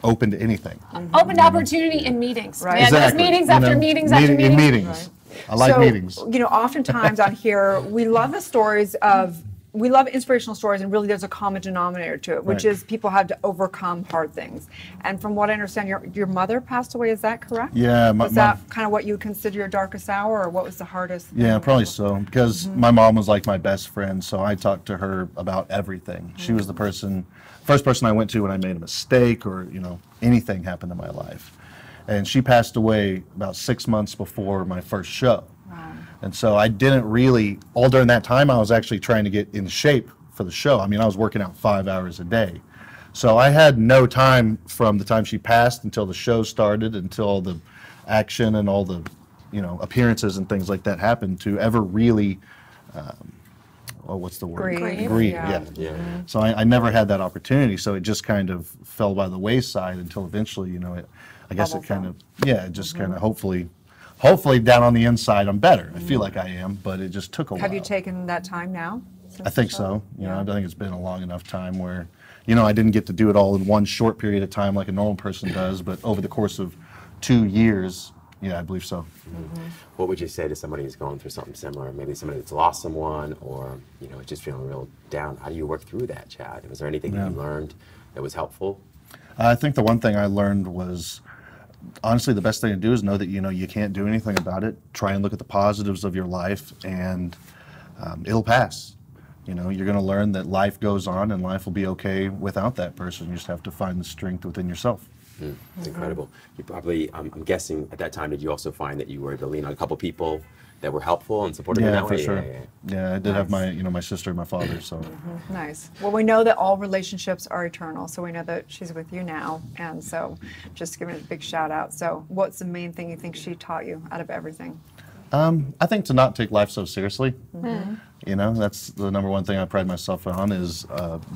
Open to anything. Open to opportunity in meetings. Right. Yeah, Exactly. those meetings after meetings after meetings. Meetings. I like meetings. You know, oftentimes on here, we love the stories of, we love inspirational stories, and really there's a common denominator to it, which is people have to overcome hard things. And from what I understand, your mother passed away, is that correct? Yeah. Was that kind of what you would consider your darkest hour, or what was the hardest? Yeah, probably so, because my mom was like my best friend, so I talked to her about everything. She was the first person I went to when I made a mistake, or, you know, anything happened in my life. And she passed away about 6 months before my first show. And so I didn't really, all during that time, I was actually trying to get in shape for the show. I mean, I was working out 5 hours a day. So I had no time from the time she passed until the show started, until the action and all the, you know, appearances and things like that happened, to ever really, what's the word? Grieve. Yeah. So I never had that opportunity. So it just kind of fell by the wayside until eventually, you know, I guess it kind of, it just kind of hopefully down on the inside I'm better. I feel like I am, but it just took a while. Have you taken that time now? I think so. You know, I think it's been a long enough time where, you know, I didn't get to do it all in one short period of time like a normal person does, but over the course of 2 years, I believe so. What would you say to somebody who's going through something similar? Maybe somebody that's lost someone, or, you know, just feeling real down. How do you work through that, Chad? Was there anything that you learned that was helpful? I think the one thing I learned was, honestly, the best thing to do is know that, you know, you can't do anything about it. Try and look at the positives of your life, and it'll pass. You know, you're going to learn that life goes on, and life will be okay without that person. You just have to find the strength within yourself. It's incredible. You probably, I'm guessing at that time, did you also find that you were able to lean on a couple people that were helpful and supportive in that way? For sure. Yeah, I did have my, you know, my sister and my father, so. Nice. Well, we know that all relationships are eternal, so we know that she's with you now, and so just giving a big shout out. So what's the main thing you think she taught you out of everything? I think to not take life so seriously. You know, that's the number one thing I pride myself on, is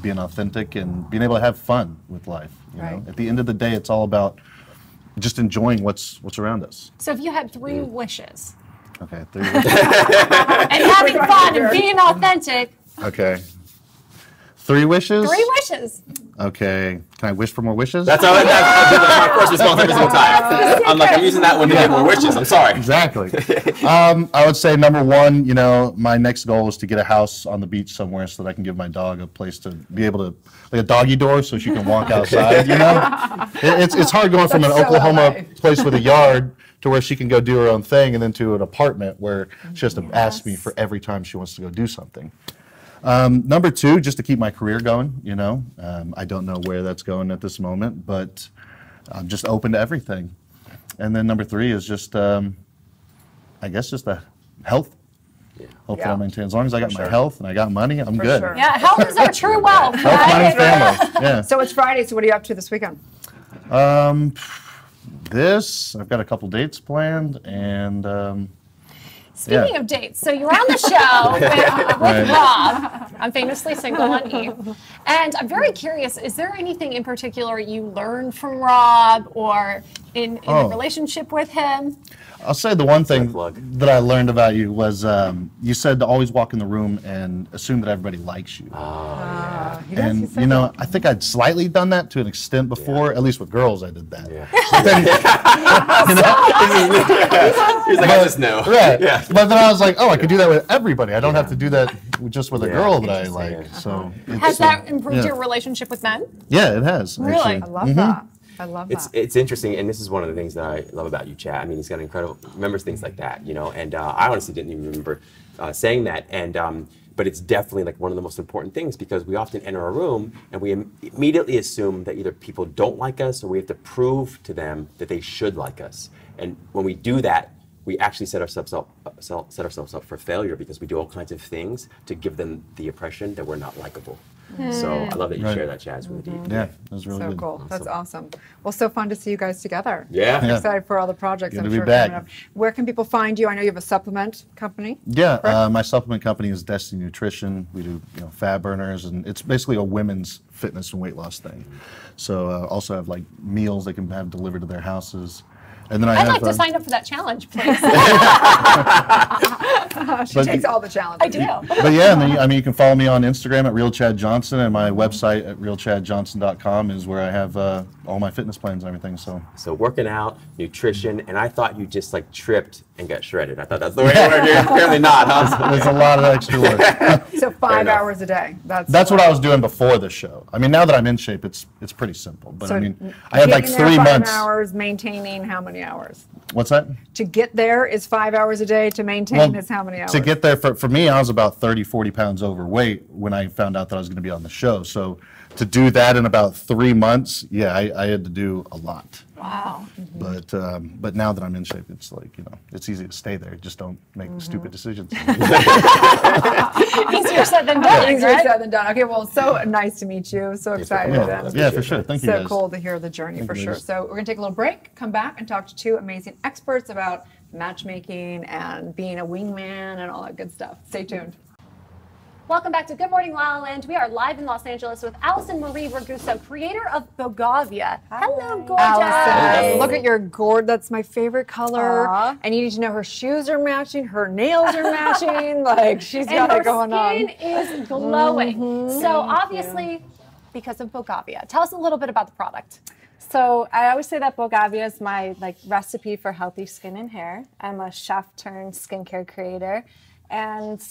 being authentic and being able to have fun with life. You know, at the end of the day, it's all about just enjoying what's around us. So if you had 3 wishes. Okay, 3 wishes. And having fun and being authentic. Okay. 3 wishes? 3 wishes. Okay. Can I wish for more wishes? That's my first response every single time. I'm using that one to get more wishes. I'm sorry. Exactly. I would say number 1, you know, my next goal is to get a house on the beach somewhere so that I can give my dog a place to be able to, like a doggy door, so she can walk outside, you know? It's hard going from an Oklahoma place with a yard to where she can go do her own thing, and then to an apartment where she has to ask me for every time she wants to go do something. Number 2, just to keep my career going, you know. I don't know where that's going at this moment, but I'm just open to everything. And then number 3 is just, I guess, just a health Hopefully I'll maintain. As long as I got my health and I got money, I'm good. Sure. Yeah, health is our true wealth. Health, money, family. Yeah. So it's Friday, so what are you up to this weekend? I've got a couple dates planned, and Speaking of dates, so you're on the show with Rob. I'm famously single on Eve. And I'm very curious, is there anything in particular you learned from Rob or in the relationship with him? I'll say the one thing that I learned about you was you said to always walk in the room and assume that everybody likes you. And you know, I think I'd slightly done that to an extent before. At least with girls, I did that. He's like, I just know. Right. Yeah. But then I was like, oh, I could do that with everybody. I don't have to do that just with a girl that I like. So has that improved your relationship with men? Yeah, it has. Really? Actually. I love that. I love that. It's interesting, and this is one of the things that I love about you, Chad. I mean, he's got incredible, remembers things like that, you know, and I honestly didn't even remember saying that, and but it's definitely like one of the most important things because we often enter a room and we immediately assume that either people don't like us or we have to prove to them that they should like us. And when we do that, we actually set ourselves up for failure because we do all kinds of things to give them the impression that we're not likable. So I love that you share that, Chad. It's really deep. Yeah, that was really good. Cool. That's awesome. Well, so fun to see you guys together. Yeah. I'm excited for all the projects. Good I'm to be sure back. coming up. Where can people find you? I know you have a supplement company. Yeah, my supplement company is Destiny Nutrition. We do fat burners, and it's basically a women's fitness and weight loss thing. So also have like meals they can have delivered to their houses. And then I'd like to sign up for that challenge, please. She takes all the challenges. I do. But yeah, and then you can follow me on Instagram at RealChadJohnson, and my website at realchadjohnson.com is where I have all my fitness plans and everything. So working out, nutrition, and I thought you just like tripped and got shredded. I thought that's the way it worked. Apparently not, huh? There's a lot of extra work. So 5 hours a day. That's what I was doing before the show. I mean, now that I'm in shape, it's pretty simple. But so I mean, I had like 3 months. 5 hours, maintaining how many hours? What's that? To get there is 5 hours a day. To maintain is how many hours? To get there, for me, I was about 30, 40 pounds overweight when I found out that I was going to be on the show. So to do that in about 3 months, yeah, I had to do a lot. Wow. But now that I'm in shape, it's like, it's easy to stay there. Just don't make stupid decisions. Easier said than done. Easier said than done. Okay, well, so nice to meet you. So excited. Yeah, for sure. Thank you, guys. So cool to hear the journey, for sure. So we're going to take a little break, come back, and talk to two amazing experts about matchmaking and being a wingman and all that good stuff. Stay tuned. Welcome back to Good Morning La La Land. We are live in Los Angeles with Allison Marie Raguso, creator of Bogavia. Hello, gorgeous. Allison, look at your gourd. That's my favorite color. Aww. And you need to know her shoes are matching, her nails are matching. Like, she's got it going on. And her skin is glowing. So obviously, because of Bogavia. Tell us a little bit about the product. So I always say that Bogavia is my recipe for healthy skin and hair. I'm a chef turned skincare creator, and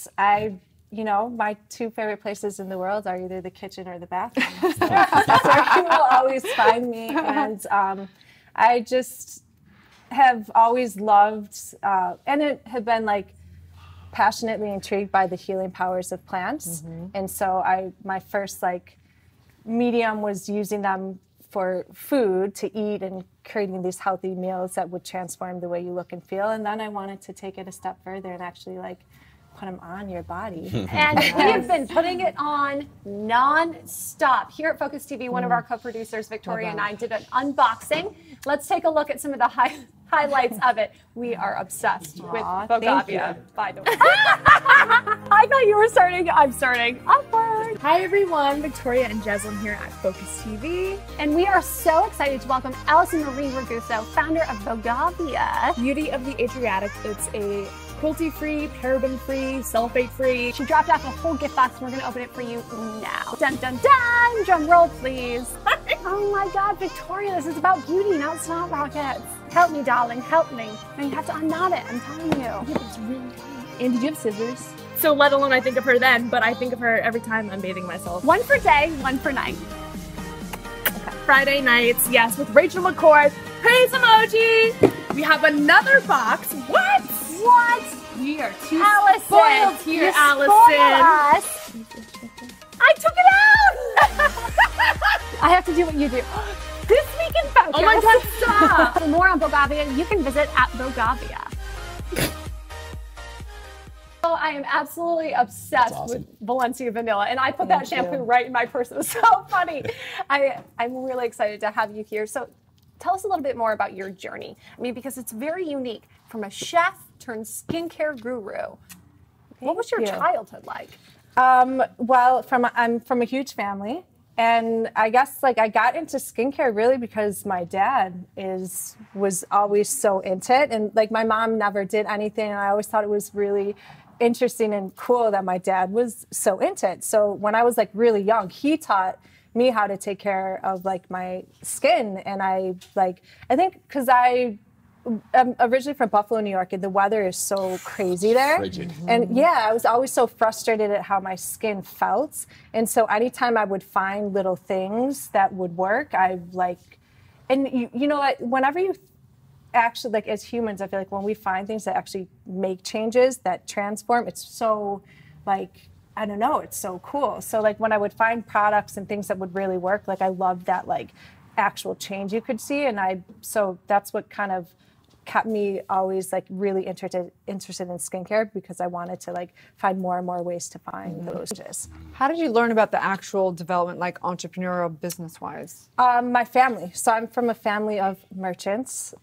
my two favorite places in the world are either the kitchen or the bathroom. So that's where you will always find me. And I just have always loved and have been passionately intrigued by the healing powers of plants. And so my first medium was using them for food to eat and creating these healthy meals that would transform the way you look and feel. And then I wanted to take it a step further and actually put them on your body. And we have been putting it on non-stop. Here at Focus TV, one of our co-producers, Victoria, and I did an unboxing. Let's take a look at some of the highlights of it. We are obsessed with Bogavia, by the way. I thought you were starting. I'm starting. Awkward. Hi, everyone. Victoria and Jeslyn here at Focus TV. And we are so excited to welcome Allison Marie Raguso, founder of Bogavia. Beauty of the Adriatic. It's a cruelty-free, paraben-free, sulfate-free. She dropped off a whole gift box, and we're gonna open it for you now. Dun, dun, dun! Drum roll, please. Oh my God, Victoria, this is about beauty, not snot rockets. Help me, darling, help me. Now you have to unknot it, I'm telling you. Yeah, but it's really tight. And did you have scissors? So let alone I think of her then, but I think of her every time I'm bathing myself. One for day, one for night. Okay. Friday nights, yes, with Rachel McCord. Praise emoji! We have another box. What? What? We are too spoiled here, you Allison. Us. I took it out! I have to do what you do. This week in Focus. Oh my God, stop! For more on Bogavia, you can visit at Bogavia. Oh, I am absolutely obsessed with Valencia Vanilla, and I put that shampoo right in my purse. It was so funny. I'm really excited to have you here. So tell us a little bit more about your journey. I mean, because it's very unique, from a chef turned skincare guru. What was your childhood like? Well, I'm from a huge family. And I guess like I got into skincare really because my dad was always so into it. And like my mom never did anything. And I always thought it was really interesting and cool that my dad was so into it. So when I was like really young, he taught me how to take care of like my skin. And I think because I'm originally from Buffalo, New York, and the weather is so crazy there. Frigid. And yeah, I was always so frustrated at how my skin felt. And so anytime I would find little things that would work, you know, like whenever you actually, like as humans, I feel like when we find things that actually make changes, that transform, it's so like, I don't know, it's so cool. So like when I would find products and things that would really work, like I loved that like actual change you could see. And so that's what kind of kept me always like really interested in skincare, because I wanted to like find more and more ways to find those changes. How did you learn about the actual development, like entrepreneurial business-wise? My family. So I'm from a family of merchants.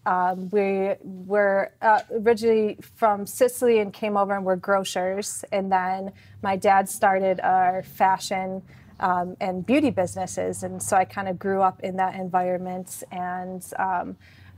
We were originally from Sicily and came over and were grocers. And then my dad started our fashion and beauty businesses. And so I kind of grew up in that environment. And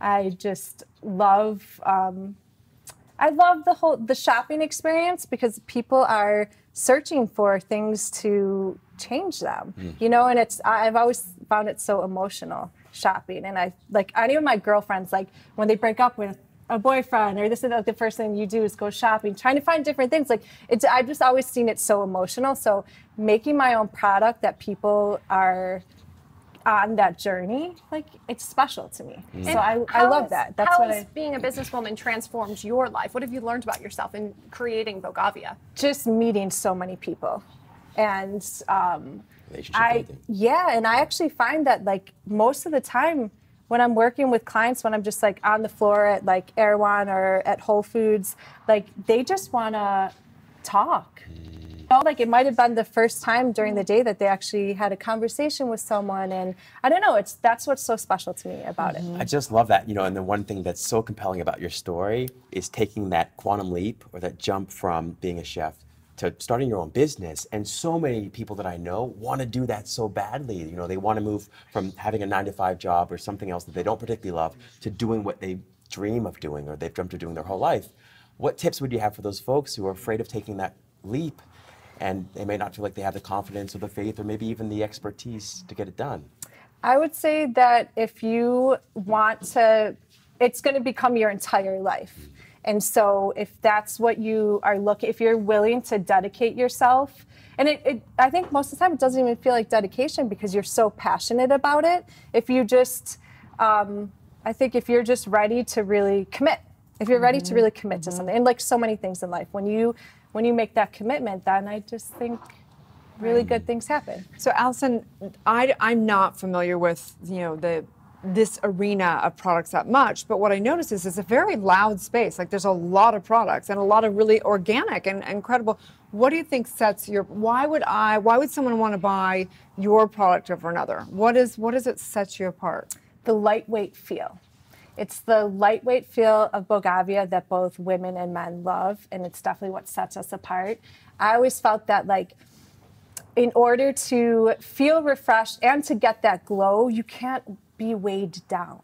I just love, I love the shopping experience, because people are searching for things to change them, you know, and I've always found it so emotional, shopping. And I, like any of my girlfriends, like when they break up with a boyfriend or this is like the first thing you do is go shopping, trying to find different things. Like I've just always seen it so emotional. So making my own product that people are on that journey, like it's special to me. So I love that. That's how has being a businesswoman transformed your life? What have you learned about yourself in creating Bogavia? Just meeting so many people. And relationship building. Yeah, and I actually find that like most of the time when I'm working with clients, when I'm just like on the floor at like Erewhon or at Whole Foods, like they just want to talk. You know, like it might have been the first time during the day that they actually had a conversation with someone, and I don't know, that's what's so special to me about it. I just love that, you know, and the one thing that's so compelling about your story is taking that quantum leap or that jump from being a chef to starting your own business. And so many people that I know want to do that so badly. You know, they want to move from having a 9-to-5 job or something else that they don't particularly love to doing what they dream of doing or they've dreamt of doing their whole life. What tips would you have for those folks who are afraid of taking that leap and they may not feel like they have the confidence or the faith or maybe even the expertise to get it done? I would say that if you want to, it's going to become your entire life. And so if that's what you are looking, if you're willing to dedicate yourself, and I think most of the time it doesn't even feel like dedication because you're so passionate about it. If you just, I think if you're just ready to really commit, if you're ready to really commit to something, and like so many things in life, when you make that commitment, then I just think really good things happen. So Allison, I'm not familiar with, you know, this arena of products that much, but what I notice is it's a very loud space. Like there's a lot of products and a lot of really organic and incredible. What do you think sets why would someone want to buy your product over another? What is it sets you apart? The lightweight feel. It's the lightweight feel of Bogavia that both women and men love, and it's definitely what sets us apart. I always felt that like in order to feel refreshed and to get that glow, you can't be weighed down.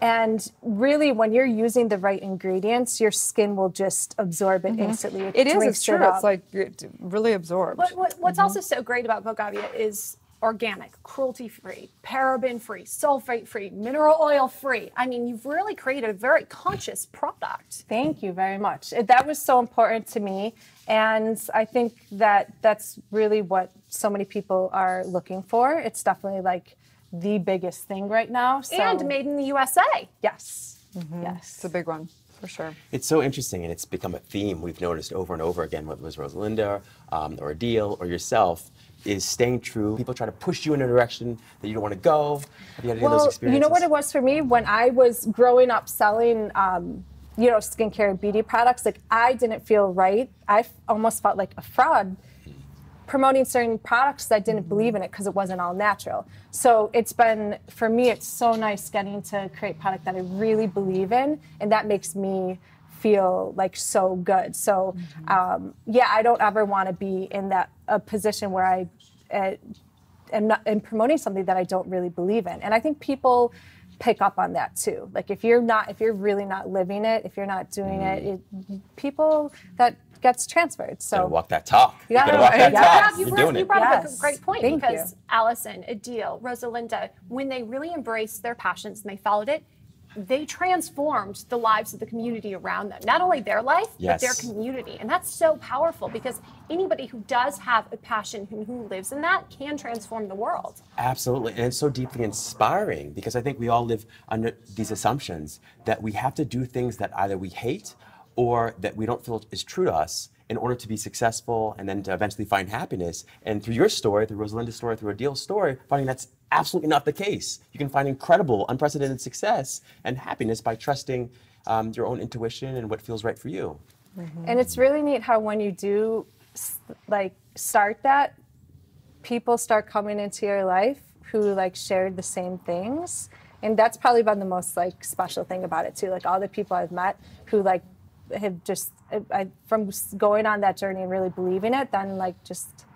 And really, when you're using the right ingredients, your skin will just absorb it instantly. It's true. It's like it really absorbs. But what's also so great about Bogavia is organic, cruelty-free, paraben-free, sulfate-free, mineral oil-free. I mean, you've really created a very conscious product. Thank you very much. That was so important to me. And I think that that's really what so many people are looking for. It's definitely like the biggest thing right now. So. And made in the USA. Yes. Yes. It's a big one, for sure. It's so interesting, and it's become a theme we've noticed over and over again, whether it was Rosalinda or Adil or yourself, is staying true. People try to push you in a direction that you don't want to go. Have you had any of those experiences? You know what it was for me? When I was growing up selling you know, skincare and beauty products, like I didn't feel right. Almost felt like a fraud promoting certain products that I didn't believe in it because it wasn't all natural. So it's been, for me, it's so nice getting to create product that I really believe in, and that makes me feel like so good. So yeah, I don't ever want to be in a position where I am promoting something that I don't really believe in. And I think people pick up on that too. Like if you're really not living it, if you're not doing it, people, that gets transferred. So you gotta walk that talk. You gotta walk that talk. You You're doing it. brought up a great point, Thank because you. Allison, Adil, Rosalinda, when they really embraced their passions and they followed it, they transformed the lives of the community around them. Not only their life, but their community. And that's so powerful, because anybody who does have a passion, who lives in that, can transform the world. Absolutely, and it's so deeply inspiring, because I think we all live under these assumptions that we have to do things that either we hate or that we don't feel is true to us in order to be successful and then to eventually find happiness. And through your story, through Rosalinda's story, through Adil's story, finding that's absolutely not the case. You can find incredible, unprecedented success and happiness by trusting your own intuition and what feels right for you. And it's really neat how when you do start that, people start coming into your life who shared the same things. And that's probably been the most special thing about it too. Like all the people I've met who have just, from going on that journey and really believing it, then just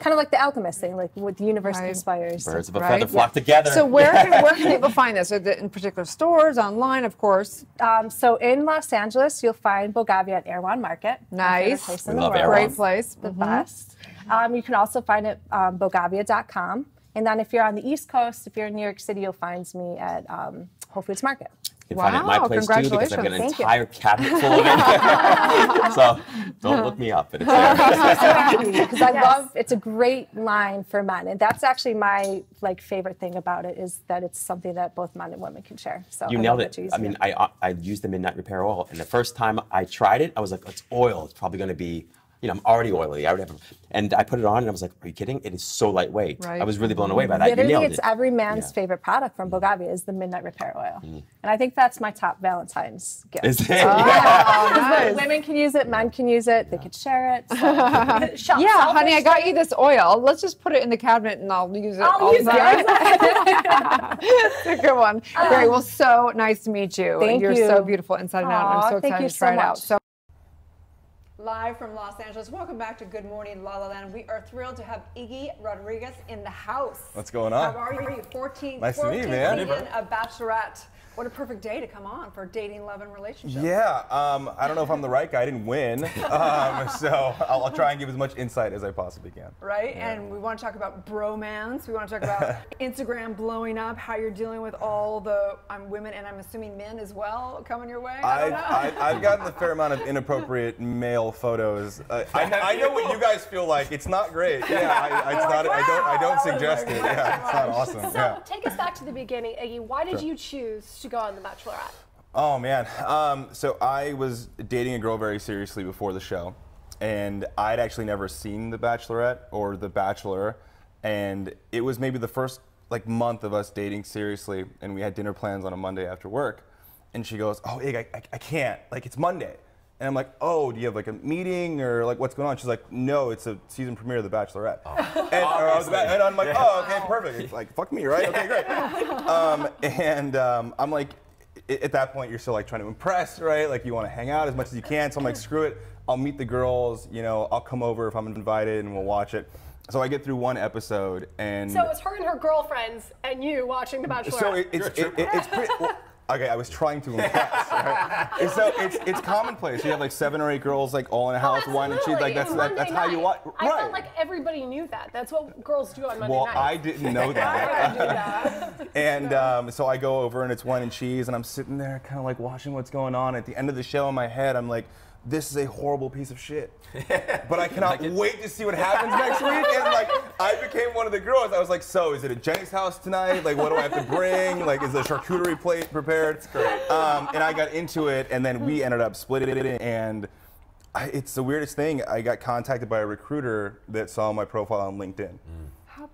kind of like the alchemist thing, like what the universe conspires. Birds of a feather flock together. So where can people find this? Are they in particular stores, online, of course? So in Los Angeles, you'll find Bogavia at Erewhon Market. Nice. We love Erewhon. Great place. The best. You can also find it bogavia.com. And then if you're on the East Coast, if you're in New York City, you'll find me at Whole Foods Market. You can find it at my place too, because I've got an entire cabinet full of it. So don't look me up, but it's there. Because I love, it's a great line for men, and that's actually my favorite thing about it, is that it's something that both men and women can share. So you nailed it. I mean, I used the Midnight Repair Oil, and the first time I tried it, I was like, it's oil. It's probably going to be, I'm already oily. And I put it on, and I was like, are you kidding? It is so lightweight. Right. I was really blown away by that. Literally, you nailed it's it. every man's favorite product from Bogavia is the Midnight Repair Oil. And I think that's my top Valentine's gift. Is it? Nice. Women can use it, men can use it, they could share it. So. Yeah, honey, I got you this oil. Let's just put it in the cabinet and I'll use it all the time. It's a good one. Great. Well, so nice to meet you. Thank You're you. so beautiful inside and out. And I'm so excited to try it out. So live from Los Angeles. Welcome back to Good Morning La La Land. We are thrilled to have Iggy Rodriguez in the house. What's going on? How are you? 14, Nice to meet you, 14th man. season of Bachelorette. What a perfect day to come on for dating, love, and relationship. Yeah, I don't know if I'm the right guy. I didn't win, so I'll try and give as much insight as I possibly can. Right, and we want to talk about bromance. We want to talk about Instagram blowing up, how you're dealing with all the women, and I'm assuming men as well, coming your way. I've gotten a fair amount of inappropriate male photos. I know what you guys feel like. It's not great. Yeah, I don't suggest it. Yeah, it's not awesome. So take us back to the beginning, Iggy. Why did you choose to go on The Bachelorette? Oh man, so I was dating a girl very seriously before the show, and I'd actually never seen The Bachelorette or The Bachelor, and it was maybe the first month of us dating seriously, and we had dinner plans on a Monday after work, and she goes, "Oh, Ig, I can't, it's Monday." And I'm like, "Oh, do you have a meeting or what's going on?" She's like, "No, it's a season premiere of The Bachelorette." And I'm like, "Oh, okay, perfect." It's like, fuck me, right? Okay, great. I'm like, at that point, you're still trying to impress, right? You want to hang out as much as you can. So I'm like, screw it. I'll meet the girls. I'll come over if I'm invited, and we'll watch it. So I get through one episode, and so it's her and her girlfriends and you watching The Bachelorette. So it's pretty. Okay, I was trying to impress. Right? And so it's commonplace. You have 7 or 8 girls all in a house, wine and cheese. That's how you watch. I felt like everybody knew that. That's what girls do on Monday night. Well, I didn't know that. And so I go over and it's wine and cheese, and I'm sitting there kind of watching what's going on. At the end of the show, in my head, I'm like, this is a horrible piece of shit. But I cannot wait to see what happens next week. And I became one of the girls. I was like, so is it at Jenny's house tonight? What do I have to bring? Is the charcuterie plate prepared? It's great. And I got into it, and then we ended up splitting it. And it's the weirdest thing. I got contacted by a recruiter that saw my profile on LinkedIn.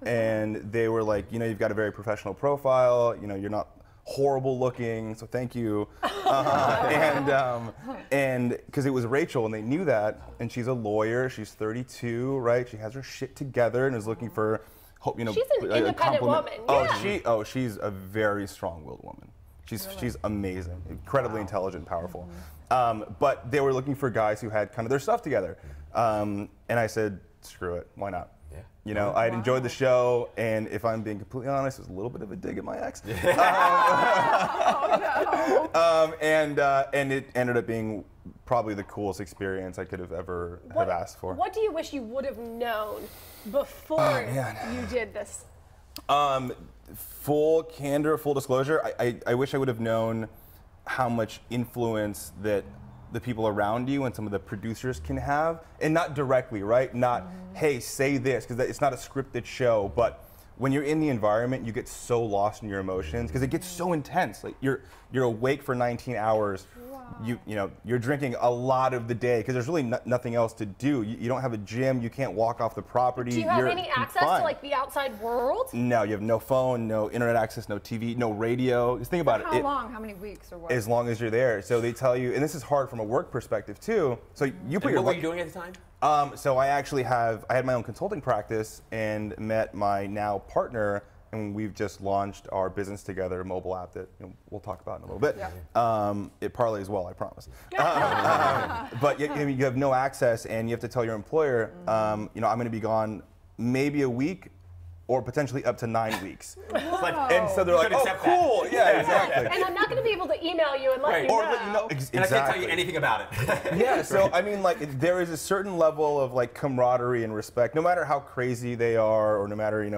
And they were like, you've got a very professional profile. You're not horrible looking, so thank you. And because it was Rachel, and they knew that, and she's a lawyer, she's 32, right? She has her shit together and is looking for, hope, you know, She's an a independent compliment. woman. She's a very strong-willed woman. She's amazing, incredibly intelligent, powerful. But they were looking for guys who had kind of their stuff together. And I said, screw it, why not? Yeah. You know, I'd enjoyed the show, and if I'm being completely honest, it was a little bit of a dig at my ex. And it ended up being probably the coolest experience I could have ever have asked for. What do you wish you would have known before you did this? Full candor, full disclosure, I wish I would have known how much influence that the people around you and some of the producers can have, and not directly, right? Not, hey, say this, because it's not a scripted show, but when you're in the environment, you get so lost in your emotions because it gets so intense. Like you're awake for 19 hours. You know, you're drinking a lot of the day because there's really nothing else to do. You don't have a gym. You can't walk off the property. Do you have any access to like the outside world? No, you have no phone, no internet access, no TV, no radio. Just think about it. How long? How many weeks or what? As long as you're there. So they tell you, and this is hard from a work perspective too. So you put What were you doing at the time? So I had my own consulting practice and met my now partner, and we've just launched our business together, a mobile app that we'll talk about in a little bit. It parlays well, I promise. But you have no access, and you have to tell your employer, I'm going to be gone maybe a week, or potentially up to 9 weeks. And so they're like, oh, cool, yeah, exactly. And I'm not going to be able to email you and let you know. Or let you know, exactly. And I can't tell you anything about it. Yeah, so I mean, like, there is a certain level of like camaraderie and respect, no matter how crazy they are, or no matter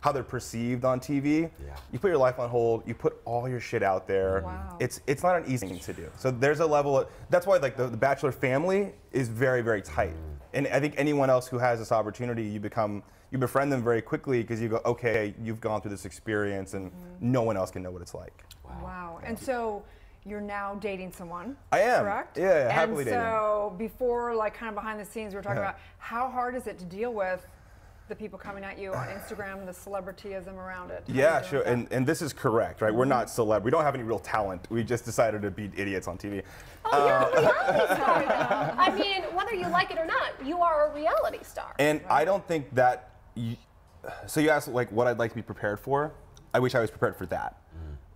how they're perceived on TV. You put your life on hold. You put all your shit out there. Wow. It's not an easy thing to do. So there's a level of, that's why like the Bachelor family is very, very tight. And I think anyone else who has this opportunity, you befriend them very quickly because you go, okay, you've gone through this experience, and no one else can know what it's like. Wow. And so you're now dating someone. I am. Correct? Yeah, happily dating. And so before, like, kind of behind the scenes, we were talking about how hard is it to deal with the people coming at you on Instagram, the celebrityism around it? Yeah, sure. And this is correct, right? We're not celeb. We don't have any real talent. We just decided to be idiots on TV. Oh, you're a reality star now. I mean, whether you like it or not, you are a reality star. And I don't think that. So you asked like what I'd like to be prepared for. I wish I was prepared for that.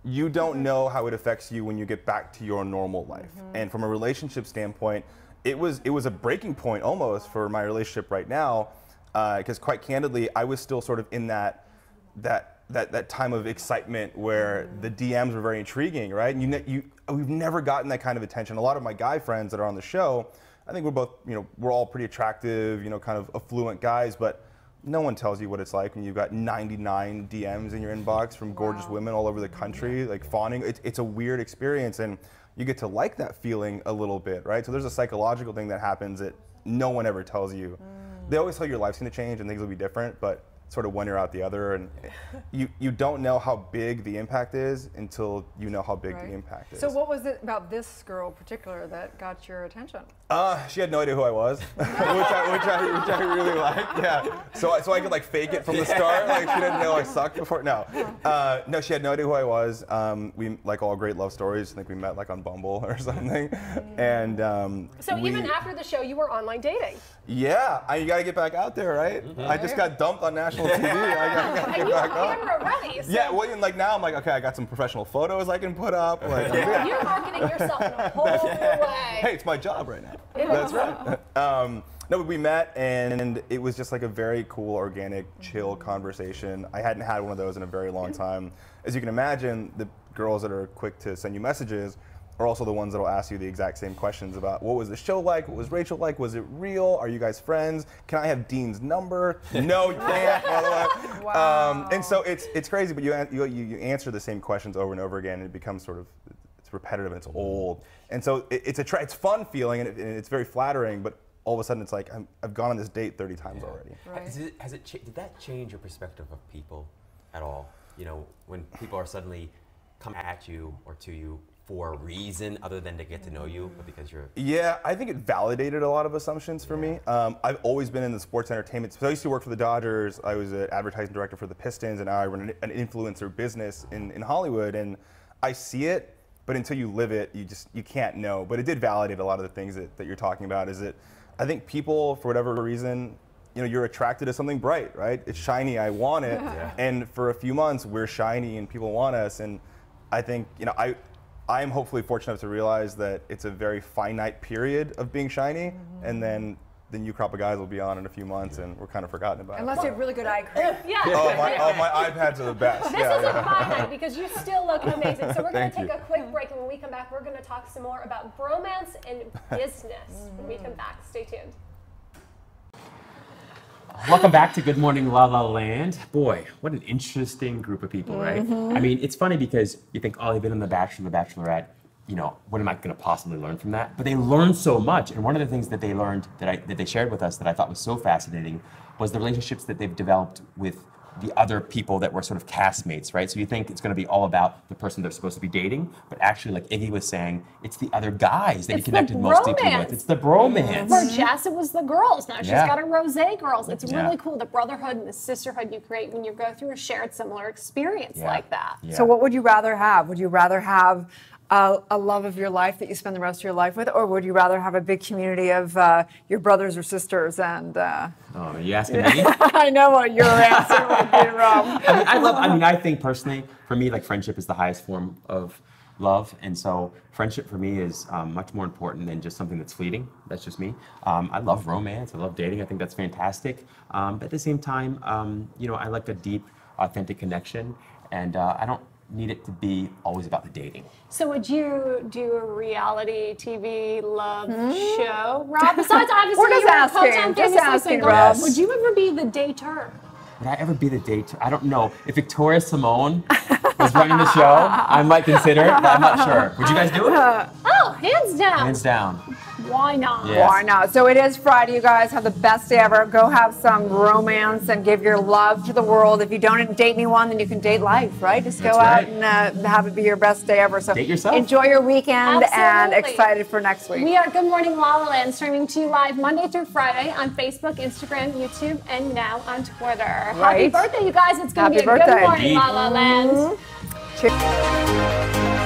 You don't know how it affects you when you get back to your normal life. And from a relationship standpoint, it was a breaking point almost for my relationship right now, because quite candidly, I was still sort of in that time of excitement where the DMs were very intriguing, right? And we've never gotten that kind of attention. A lot of my guy friends that are on the show, I think we're both, we're all pretty attractive, kind of affluent guys, but no one tells you what it's like when you've got 99 DMs in your inbox from gorgeous women all over the country, like fawning. It's a weird experience, and you get to like that feeling a little bit, right? So there's a psychological thing that happens that no one ever tells you. They always tell you your life's gonna change and things will be different, but sort of one ear out the other, and you don't know how big the impact is until you know how big the impact is. So what was it about this girl in particular that got your attention? She had no idea who I was, which I really liked. Yeah. So I could like fake it from the start. Like she didn't know I sucked before. No, no, she had no idea who I was. We, like all great love stories, I think we met like on Bumble or something. And so even after the show, you were online dating. Yeah, you gotta get back out there, right? I just got dumped on national TV. I gotta get back up. Camera ready. So Yeah, well, like now I'm like, okay, I got some professional photos I can put up. Like, you're marketing yourself in a whole new way. Hey, it's my job right now. That's right. No, we met, and it was just like a very cool, organic, chill conversation. I hadn't had one of those in a very long time. As you can imagine, the girls that are quick to send you messages are also the ones that will ask you the exact same questions about what was the show like, what was Rachel like, was it real, are you guys friends, can I have Dean's number? No, you can't, by the way. Wow. And so it's crazy, but you answer the same questions over and over again, and it becomes sort of, it's repetitive and it's old. And so it's fun feeling, and it's very flattering, but all of a sudden it's like, I've gone on this date 30 times already. Right. Did that change your perspective of people at all? When people are suddenly coming at you or to you for a reason other than to get to know you, but because you're... Yeah, I think it validated a lot of assumptions for me. I've always been in the sports entertainment. So I used to work for the Dodgers. I was an advertising director for the Pistons, and now I run an influencer business in Hollywood. And I see it, but until you live it, you can't know. But it did validate a lot of the things that you're talking about. Is that I think people, for whatever reason, you're attracted to something bright, right? It's shiny, I want it. And for a few months, we're shiny and people want us. And I think, I am hopefully fortunate enough to realize that it's a very finite period of being shiny, and then the new crop of guys will be on in a few months, and we're kind of forgotten about Unless it. you have really good eye cream. Yeah. My iPads are the best. This isn't finite because you still look amazing. So we're going to Thank take you. a quick break, and when we come back, we're going to talk some more about bromance and business. When we come back, stay tuned. Welcome back to Good Morning La La Land. Boy, what an interesting group of people, right? I mean, it's funny because you think, oh, they've been on The Bachelor, The Bachelorette. What am I going to possibly learn from that? But they learned so much. And one of the things that they learned that they shared with us that I thought was so fascinating was the relationships that they've developed with the other people that were sort of castmates, right? So you think it's going to be all about the person they're supposed to be dating, but actually, like Iggy was saying, it's the other guys that he connected most deeply with. It's the bromance. For Jess, it was the girls. Now she's got her rosé girls. It's Yeah. really cool, the brotherhood and the sisterhood you create when you go through a shared similar experience like that. So what would you rather have? Would you rather have a love of your life that you spend the rest of your life with, or would you rather have a big community of your brothers or sisters? And Oh, are you asking me? I know what your answer would be, Rob. I think personally, for me, like friendship is the highest form of love, and so friendship for me is much more important than just something that's fleeting. That's just me. I love romance. I love dating. I think that's fantastic. But at the same time, I like a deep, authentic connection, and I don't need it to be always about the dating. So would you do a reality TV love show, Rob? Besides, obviously, We're just you're asking, hometown just famously asking, single. Rob. Would you ever be the dater? Would I ever be the date? I don't know. If Victoria Simone was running the show, I might consider it, but I'm not sure. Would you guys do it? Oh, hands down. Hands down. Why not? Yes. Why not? So it is Friday, you guys. Have the best day ever. Go have some romance and give your love to the world. If you don't date anyone, then you can date life, right? Just go out and have it be your best day ever. So date yourself. Enjoy your weekend and Absolutely. excited for next week. We are Good Morning La La Land, streaming to you live Monday through Friday on Facebook, Instagram, YouTube, and now on Twitter. Happy Right. birthday, you guys. It's going to be a Happy birthday. Good Morning La La Land. Cheers.